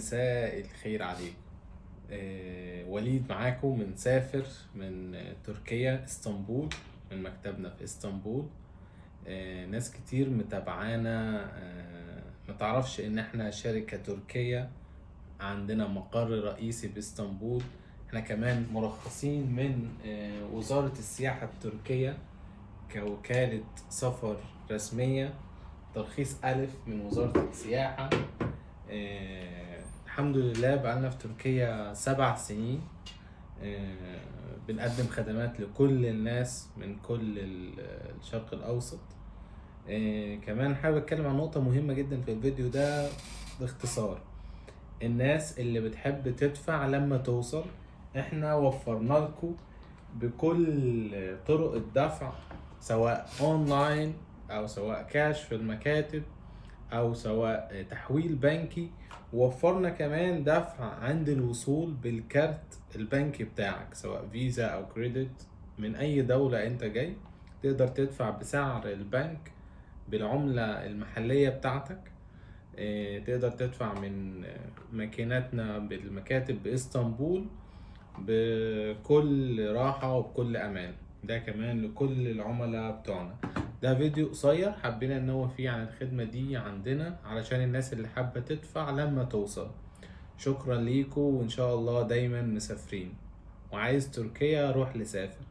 مساء الخير عليكم. وليد معاكم من سافر من تركيا اسطنبول، من مكتبنا في اسطنبول. ناس كتير متابعانا، متعرفش ان احنا شركة تركية عندنا مقر رئيسي باسطنبول. احنا كمان مرخصين من وزارة السياحة التركية كوكالة سفر رسمية، ترخيص ألف من وزارة السياحة. الحمد لله بقالنا في تركيا 7 سنين. بنقدم خدمات لكل الناس من كل الشرق الأوسط. كمان حابب أتكلم عن نقطة مهمة جدا في الفيديو ده باختصار. الناس اللي بتحب تدفع لما توصل، احنا وفرنا لكم بكل طرق الدفع، سواء اونلاين او سواء كاش في المكاتب او سواء تحويل بنكي. وفرنا كمان دفع عند الوصول بالكارت البنكي بتاعك، سواء فيزا او كريدت من اي دولة انت جاي، تقدر تدفع بسعر البنك بالعملة المحلية بتاعتك. تقدر تدفع من ماكيناتنا بالمكاتب باسطنبول بكل راحة وبكل امان. ده كمان لكل العملاء بتوعنا. ده فيديو قصير حبينا ننوه فيه عن الخدمة دي عندنا علشان الناس اللي حابة تدفع لما توصل. شكرا ليكم، وان شاء الله دايما مسافرين، وعايز تركيا روح لسافر.